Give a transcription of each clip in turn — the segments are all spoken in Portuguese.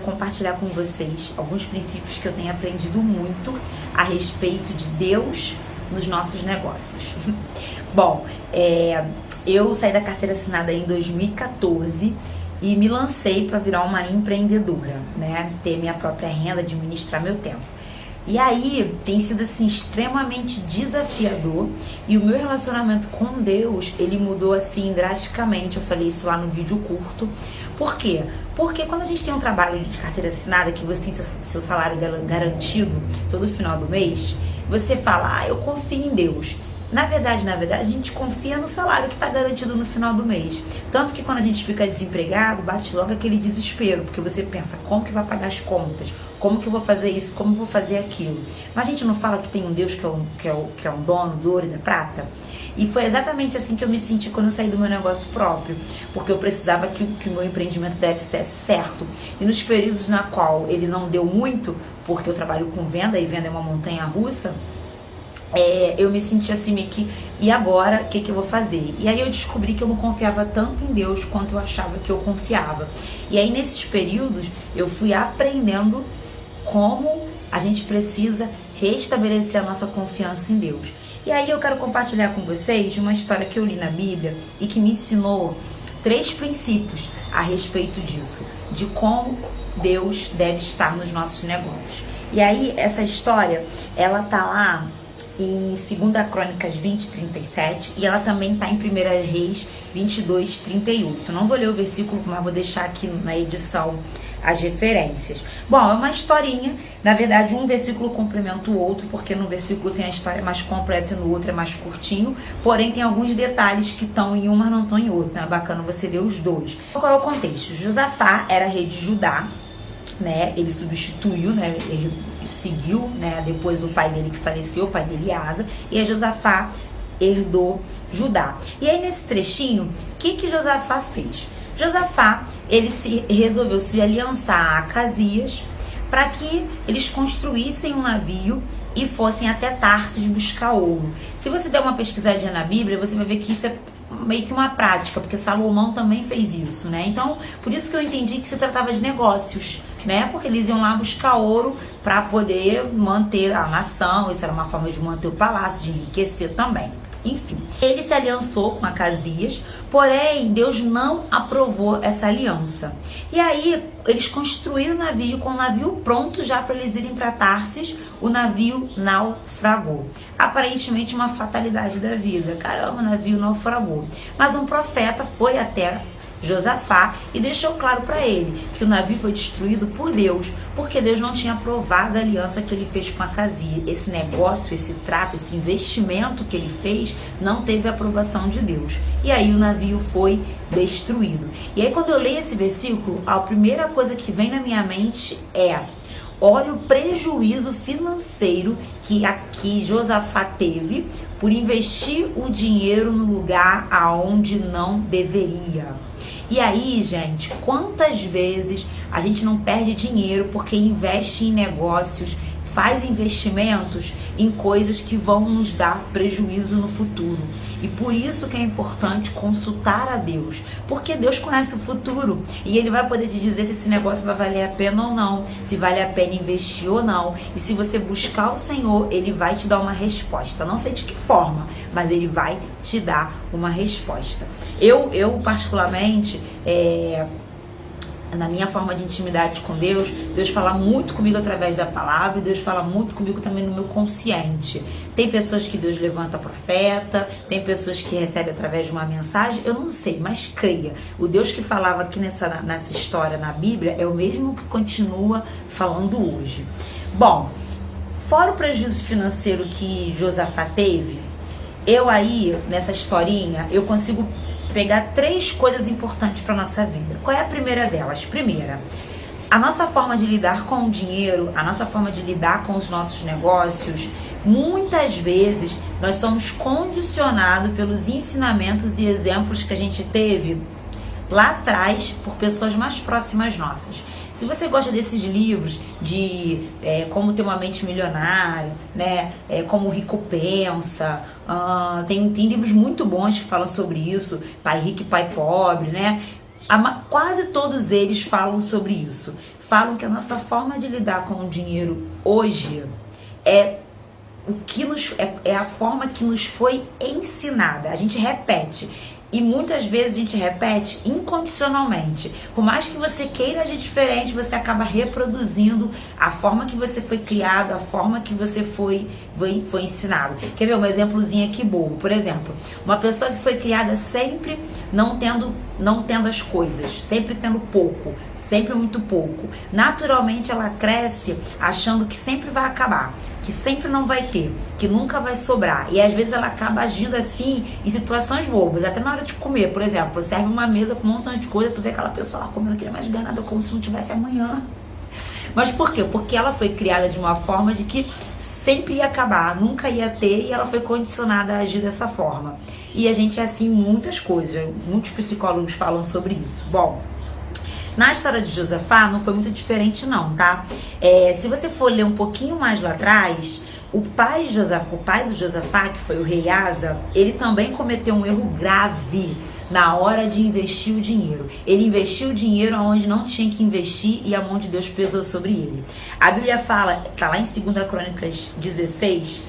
Compartilhar com vocês alguns princípios que eu tenho aprendido muito a respeito de Deus nos nossos negócios. Bom, eu saí da carteira assinada em 2014 e me lancei para virar uma empreendedora, né? Ter minha própria renda, administrar meu tempo. E aí tem sido assim extremamente desafiador, e o meu relacionamento com Deus, ele mudou assim drasticamente. Eu falei isso lá no vídeo curto. Por quê? Porque quando a gente tem um trabalho de carteira assinada, que você tem seu salário garantido todo final do mês, você fala, eu confio em Deus. Na verdade, a gente confia no salário que está garantido no final do mês. Tanto que quando a gente fica desempregado, bate logo aquele desespero, porque você pensa, como que vai pagar as contas? Como que eu vou fazer isso? Como eu vou fazer aquilo? Mas a gente não fala que tem um Deus que é um dono do ouro e da prata? E foi exatamente assim que eu me senti quando eu saí do meu negócio próprio, porque eu precisava que o meu empreendimento desse certo. E nos períodos na qual ele não deu muito, porque eu trabalho com venda, e venda é uma montanha russa, eu me senti assim, meio que, e agora, o que eu vou fazer? E aí eu descobri que eu não confiava tanto em Deus quanto eu achava que eu confiava. E aí nesses períodos eu fui aprendendo como a gente precisa restabelecer a nossa confiança em Deus. E aí eu quero compartilhar com vocês uma história que eu li na Bíblia e que me ensinou 3 princípios a respeito disso, de como Deus deve estar nos nossos negócios. E aí essa história, ela tá lá em 2 Crônicas 20:37, e ela também está em 1 Reis 22:38. Não vou ler o versículo, mas vou deixar aqui na edição as referências. Bom, é uma historinha, na verdade um versículo complementa o outro, porque no versículo tem a história mais completa e no outro é mais curtinho, porém tem alguns detalhes que estão em um, mas não estão em outro, então é bacana você ler os dois. Qual é o contexto? Josafá era rei de Judá, né? Ele substituiu, né? Ele seguiu, né? Depois do pai dele que faleceu, o pai dele Asa, e a Josafá herdou Judá. E aí nesse trechinho, o que Josafá fez? Josafá, ele resolveu se aliançar a Acasias para que eles construíssem um navio e fossem até Tarsis buscar ouro. Se você der uma pesquisadinha na Bíblia, você vai ver que isso é meio que uma prática, porque Salomão também fez isso, né? Então, por isso que eu entendi que se tratava de negócios, né? Porque eles iam lá buscar ouro para poder manter a nação. Isso era uma forma de manter o palácio, de enriquecer também. Enfim, ele se aliançou com Acasias, porém Deus não aprovou essa aliança. E aí eles construíram o navio, com o navio pronto já para eles irem para Tarsis, o navio naufragou. Aparentemente uma fatalidade da vida. Caramba, o navio naufragou. Mas um profeta foi até Josafá e deixou claro para ele que o navio foi destruído por Deus, porque Deus não tinha aprovado a aliança que ele fez com Acasias. Esse negócio, esse trato, esse investimento que ele fez não teve a aprovação de Deus. E aí o navio foi destruído. E aí quando eu leio esse versículo, a primeira coisa que vem na minha mente é: olha o prejuízo financeiro que Josafá teve por investir o dinheiro no lugar aonde não deveria. E aí, gente, quantas vezes a gente não perde dinheiro porque investe em negócios, faz investimentos em coisas que vão nos dar prejuízo no futuro. E por isso que é importante consultar a Deus, porque Deus conhece o futuro e Ele vai poder te dizer se esse negócio vai valer a pena ou não, se vale a pena investir ou não. E se você buscar o Senhor, Ele vai te dar uma resposta. Não sei de que forma, mas Ele vai te dar uma resposta. Eu particularmente, na minha forma de intimidade com Deus, Deus fala muito comigo através da palavra, e Deus fala muito comigo também no meu consciente. Tem pessoas que Deus levanta profeta, tem pessoas que recebem através de uma mensagem, eu não sei, mas creia. O Deus que falava aqui nessa história na Bíblia é o mesmo que continua falando hoje. Bom, fora o prejuízo financeiro que Josafá teve, eu aí, nessa historinha, eu consigo pegar 3 coisas importantes para nossa vida. Qual é a primeira delas? Primeira, A nossa forma de lidar com o dinheiro, a nossa forma de lidar com os nossos negócios, muitas vezes nós somos condicionados pelos ensinamentos e exemplos que a gente teve lá atrás por pessoas mais próximas nossas. Se você gosta desses livros de como ter uma mente milionária, né, como o rico pensa, tem livros muito bons que falam sobre isso, Pai Rico e Pai Pobre, né? Quase todos eles falam sobre isso. Falam que a nossa forma de lidar com o dinheiro hoje é a forma que nos foi ensinada. A gente repete. E muitas vezes a gente repete incondicionalmente. Por mais que você queira agir diferente, você acaba reproduzindo a forma que você foi criado, a forma que você foi ensinado. Quer ver um exemplozinho aqui bobo? Por exemplo, uma pessoa que foi criada sempre não tendo as coisas, sempre tendo pouco, sempre muito pouco. Naturalmente ela cresce achando que sempre vai acabar, que sempre não vai ter, que nunca vai sobrar. E às vezes ela acaba agindo assim em situações bobas, até na hora de comer. Por exemplo, serve uma mesa com um montão de coisa, tu vê aquela pessoa lá comendo aquele mais ganado como se não tivesse amanhã. Mas por quê? Porque ela foi criada de uma forma de que sempre ia acabar, nunca ia ter, e ela foi condicionada a agir dessa forma. E a gente é assim em muitas coisas, muitos psicólogos falam sobre isso. Bom, na história de Josafá não foi muito diferente não, tá? Se você for ler um pouquinho mais lá atrás, o pai do Josafá, que foi o rei Asa, ele também cometeu um erro grave na hora de investir o dinheiro. Ele investiu o dinheiro onde não tinha que investir e a mão de Deus pesou sobre ele. A Bíblia fala, tá lá em 2 Crônicas 16,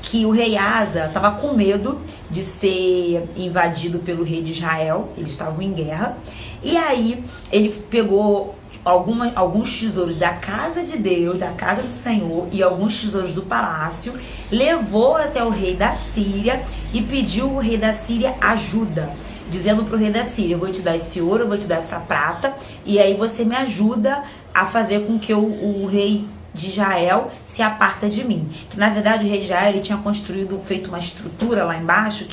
que o rei Asa estava com medo de ser invadido pelo rei de Israel. Eles estavam em guerra. E aí ele pegou alguns tesouros da casa de Deus, da casa do Senhor, e alguns tesouros do palácio, levou até o rei da Síria e pediu ao rei da Síria ajuda, dizendo pro rei da Síria: eu vou te dar esse ouro, eu vou te dar essa prata, e aí você me ajuda a fazer com que o rei de Israel se aparta de mim. Que na verdade o rei de Israel ele tinha feito uma estrutura lá embaixo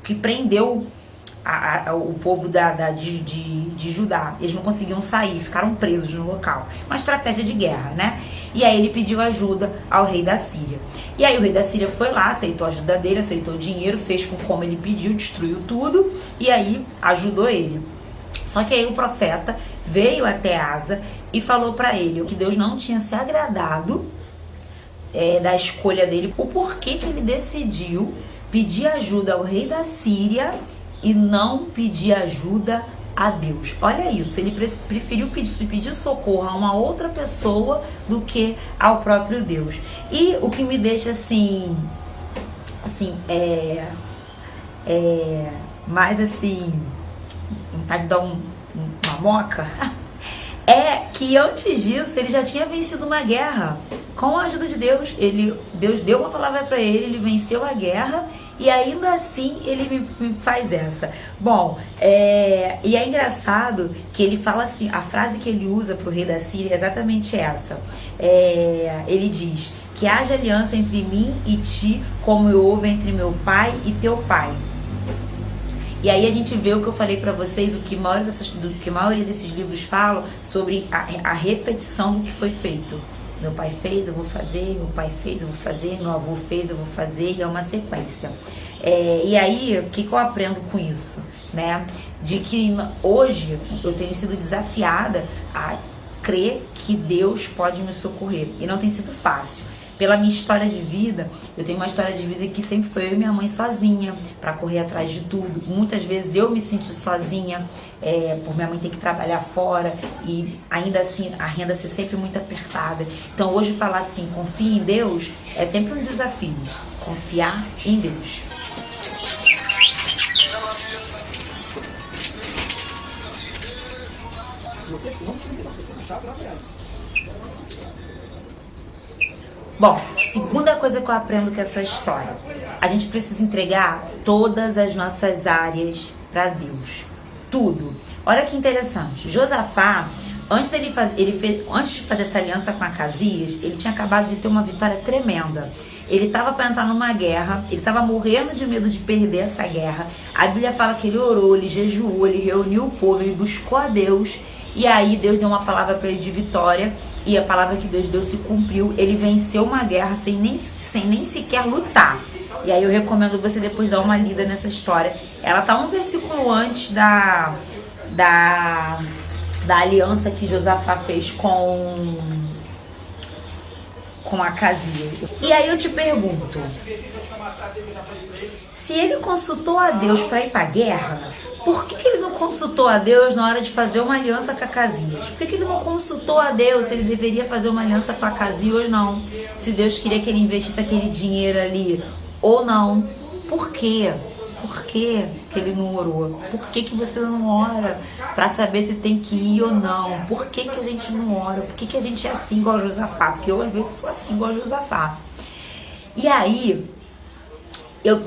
que prendeu o povo de Judá. Eles não conseguiam sair, ficaram presos no local. Uma estratégia de guerra, né? E aí ele pediu ajuda ao rei da Síria. E aí o rei da Síria foi lá, aceitou a ajuda dele, aceitou o dinheiro, fez como ele pediu, destruiu tudo, e aí ajudou ele. Só que aí o profeta veio até Asa e falou para ele que Deus não tinha se agradado da escolha dele, o porquê que ele decidiu pedir ajuda ao rei da Síria e não pedir ajuda a Deus. Olha isso, ele preferiu pedir socorro a uma outra pessoa do que ao próprio Deus. E o que me deixa assim mais assim, vontade de dar uma moca, é que antes disso ele já tinha vencido uma guerra com a ajuda de Deus. Deus deu uma palavra para ele venceu a guerra, e ainda assim ele me faz essa. Bom, e é engraçado que ele fala assim, a frase que ele usa pro rei da Síria é exatamente essa. Ele diz: que haja aliança entre mim e ti, como houve entre meu pai e teu pai. E aí a gente vê o que eu falei pra vocês, o que a maioria desses livros falam sobre a repetição do que foi feito. Meu pai fez, eu vou fazer, meu pai fez, eu vou fazer, meu avô fez, eu vou fazer, e é uma sequência. E aí, o que eu aprendo com isso? Né? De que hoje eu tenho sido desafiada a crer que Deus pode me socorrer. E não tem sido fácil. Pela minha história de vida, eu tenho uma história de vida que sempre foi eu e minha mãe sozinha, para correr atrás de tudo. Muitas vezes eu me senti sozinha, por minha mãe ter que trabalhar fora e ainda assim a renda ser sempre muito apertada. Então hoje falar assim, confie em Deus, é sempre um desafio. Confiar em Deus. Bom, segunda coisa que eu aprendo com essa história: a gente precisa entregar todas as nossas áreas para Deus. Tudo. Olha que interessante. Josafá, antes de fazer essa aliança com Acasias, ele tinha acabado de ter uma vitória tremenda. Ele estava para entrar numa guerra, ele estava morrendo de medo de perder essa guerra. A Bíblia fala que ele orou, ele jejuou, ele reuniu o povo, ele buscou a Deus. E aí Deus deu uma palavra para ele de vitória, e a palavra que Deus deu se cumpriu. Ele venceu uma guerra sem nem sequer lutar. E aí eu recomendo você depois dar uma lida nessa história. Ela tá um versículo antes da aliança que Josafá fez com Acasias. E aí eu te pergunto, se ele consultou a Deus para ir para a guerra, por que ele não consultou a Deus na hora de fazer uma aliança com Acasias? Por que ele não consultou a Deus se ele deveria fazer uma aliança com Acasias ou não? Se Deus queria que ele investisse aquele dinheiro ali ou não? Por quê? Por que ele não orou? Por que você não ora para saber se tem que ir ou não? Por que a gente não ora? Por que a gente é assim igual a Josafá? Porque eu às vezes sou assim igual a Josafá. E aí,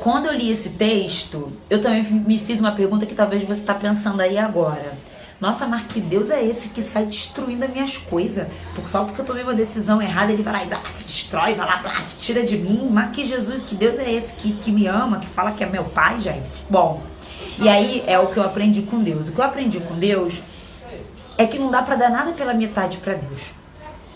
quando eu li esse texto, eu também me fiz uma pergunta que talvez você está pensando aí agora. Nossa, mas que Deus é esse que sai destruindo as minhas coisas? Só porque eu tomei uma decisão errada, ele vai lá e destrói, vai lá, tira de mim. Mas que Jesus, que Deus é esse que me ama, que fala que é meu pai, gente? Bom, e aí é o que eu aprendi com Deus. O que eu aprendi com Deus é que não dá pra dar nada pela metade pra Deus.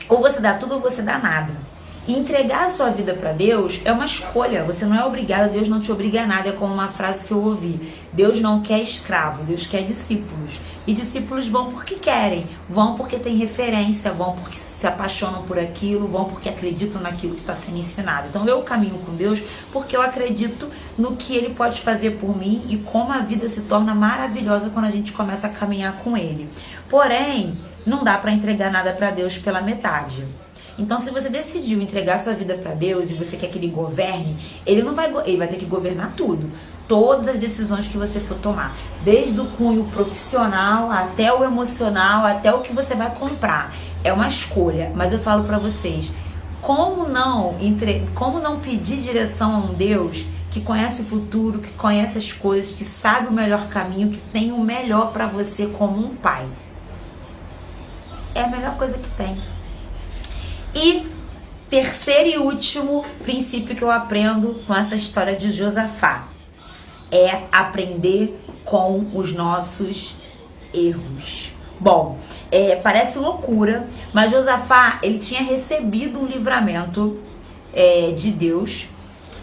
Ou você dá tudo ou você dá nada. E entregar a sua vida para Deus é uma escolha. Você não é obrigado, Deus não te obriga a nada. É como uma frase que eu ouvi: Deus não quer escravo, Deus quer discípulos. E discípulos vão porque querem, vão porque tem referência, vão porque se apaixonam por aquilo, vão porque acreditam naquilo que está sendo ensinado. Então eu caminho com Deus porque eu acredito no que Ele pode fazer por mim e como a vida se torna maravilhosa quando a gente começa a caminhar com Ele. Porém, não dá para entregar nada para Deus pela metade. Então, se você decidiu entregar sua vida para Deus e você quer que Ele governe, Ele vai ter que governar tudo. Todas as decisões que você for tomar. Desde o cunho profissional, até o emocional, até o que você vai comprar. É uma escolha. Mas eu falo para vocês, como não pedir direção a um Deus que conhece o futuro, que conhece as coisas, que sabe o melhor caminho, que tem o melhor para você como um pai? É a melhor coisa que tem. E terceiro e último princípio que eu aprendo com essa história de Josafá é aprender com os nossos erros. Bom, parece loucura, mas Josafá, ele tinha recebido um livramento de Deus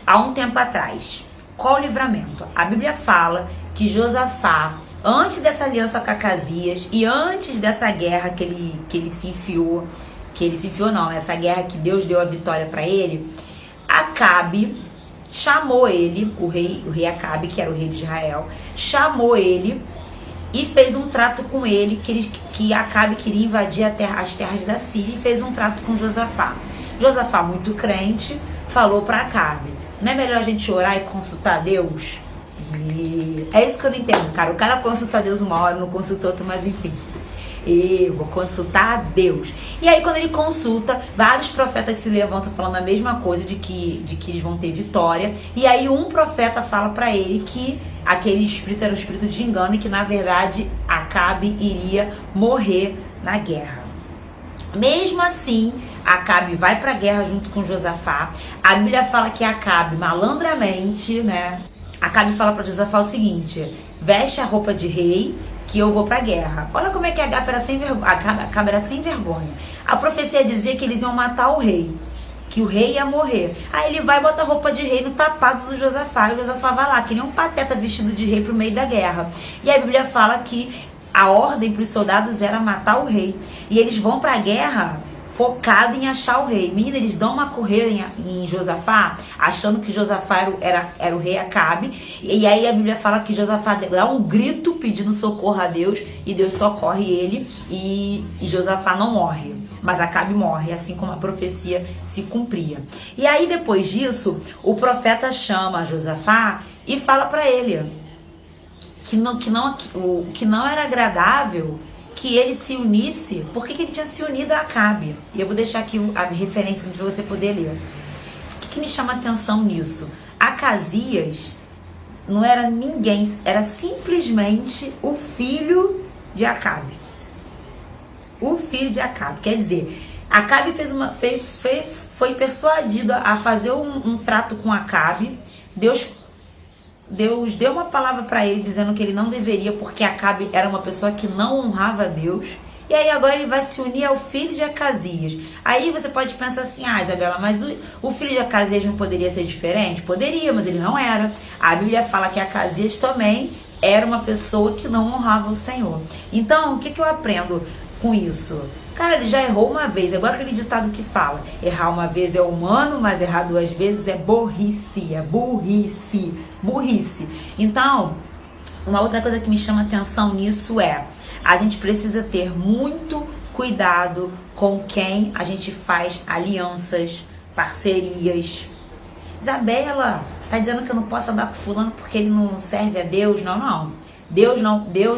há um tempo atrás. Qual livramento? A Bíblia fala que Josafá, antes dessa aliança com Acasias e antes dessa guerra que ele se enfiou, essa guerra que Deus deu a vitória para ele, Acabe chamou ele, o rei Acabe, que era o rei de Israel, chamou ele e fez um trato com ele, que Acabe queria invadir as terras da Síria, e fez um trato com Josafá. Josafá, muito crente, falou para Acabe: não é melhor a gente orar e consultar Deus? E é isso que eu não entendo, cara. O cara consulta Deus uma hora, não consulta outra, mas enfim. Eu vou consultar a Deus. E aí, quando ele consulta, vários profetas se levantam falando a mesma coisa, de que eles vão ter vitória. E aí um profeta fala pra ele que aquele espírito era um espírito de engano e que na verdade Acabe iria morrer na guerra. Mesmo assim, Acabe vai pra guerra junto com Josafá. A Bíblia fala que Acabe, malandramente, né? Acabe fala pra Josafá o seguinte: veste a roupa de rei, que eu vou pra guerra. Olha como é que Acabe era sem vergonha. A profecia dizia que eles iam matar o rei, que o rei ia morrer. Aí ele vai e bota a roupa de rei no tapado do Josafá, e o Josafá vai lá, que nem um pateta vestido de rei pro meio da guerra. E a Bíblia fala que a ordem para os soldados era matar o rei. E eles vão pra guerra focado em achar o rei. Menina, eles dão uma corrida em Josafá, achando que Josafá era o rei Acabe. E aí a Bíblia fala que Josafá dá um grito pedindo socorro a Deus, e Deus socorre ele, e Josafá não morre, mas Acabe morre, assim como a profecia se cumpria. E aí depois disso, o profeta chama Josafá e fala para ele que não era agradável que ele se unisse. Por que ele tinha se unido a Acabe? E eu vou deixar aqui a referência para você poder ler. O que me chama a atenção nisso? Acasias não era ninguém, era simplesmente o filho de Acabe. O filho de Acabe. Quer dizer, Acabe foi persuadido a fazer um trato com Acabe. Deus deu uma palavra para ele dizendo que ele não deveria, porque Acabe era uma pessoa que não honrava a Deus. E aí agora ele vai se unir ao filho de Acasias. Aí você pode pensar assim, Isabela, mas o filho de Acasias não poderia ser diferente? Poderia, mas ele não era. A Bíblia fala que Acasias também era uma pessoa que não honrava o Senhor. Então, o que eu aprendo com isso? Cara, ele já errou uma vez. Agora aquele ditado que fala, errar uma vez é humano, mas errar duas vezes é burrice. É burrice. Burrice. Então, uma outra coisa que me chama atenção nisso é, a gente precisa ter muito cuidado com quem a gente faz alianças, parcerias. Isabela, você está dizendo que eu não posso andar com fulano porque ele não serve a Deus? Não. Deus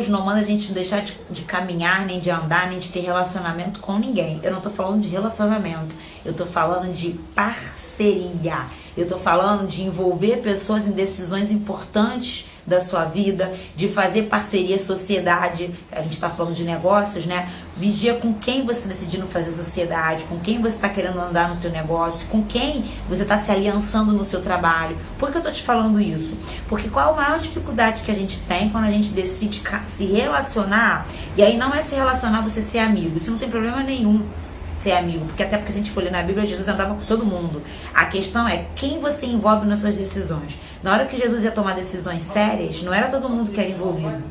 não manda a gente deixar de caminhar, nem de andar, nem de ter relacionamento com ninguém. Eu não tô falando de relacionamento, eu tô falando de parceria. Eu tô falando de envolver pessoas em decisões importantes da sua vida, de fazer parceria, sociedade. A gente tá falando de negócios, né? Vigia com quem você está decidindo fazer sociedade, com quem você está querendo andar no teu negócio, com quem você está se aliançando no seu trabalho. Por que eu tô te falando isso? Porque qual a maior dificuldade que a gente tem quando a gente decide se relacionar? E aí não é se relacionar você ser amigo, isso não tem problema nenhum ser amigo, porque até porque se a gente for ler na Bíblia, Jesus andava com todo mundo. A questão é quem você envolve nas suas decisões. Na hora que Jesus ia tomar decisões sérias, não era todo mundo que era envolvido.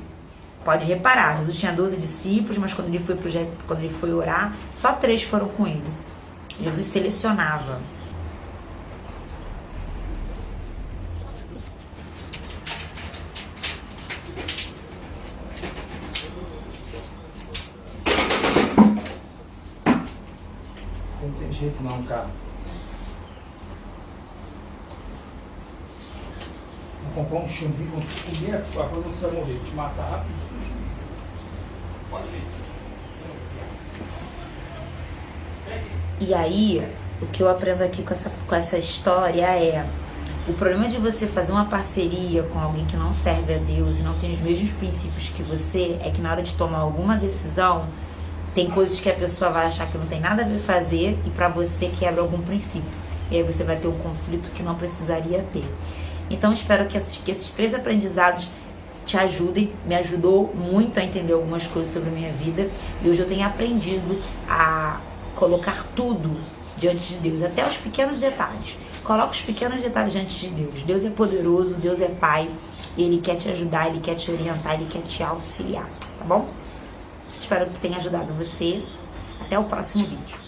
Pode reparar, Jesus tinha 12 discípulos, mas quando ele foi orar, só 3 foram com ele. Jesus selecionava. Não tem jeito não, cara. Vou comprar um chumbinho, vou comer a coisa, você vai morrer. Vou te matar rápido. Pode vir. E aí, o que eu aprendo aqui com essa história é: o problema de você fazer uma parceria com alguém que não serve a Deus e não tem os mesmos princípios que você, é que na hora de tomar alguma decisão, tem coisas que a pessoa vai achar que não tem nada a ver fazer e pra você quebra algum princípio. E aí você vai ter um conflito que não precisaria ter. Então espero que esses 3 aprendizados te ajudem. Me ajudou muito a entender algumas coisas sobre a minha vida. E hoje eu tenho aprendido a colocar tudo diante de Deus, até os pequenos detalhes. Coloca os pequenos detalhes diante de Deus. Deus é poderoso, Deus é Pai. Ele quer te ajudar, Ele quer te orientar, Ele quer te auxiliar, tá bom? Espero que tenha ajudado você. Até o próximo vídeo.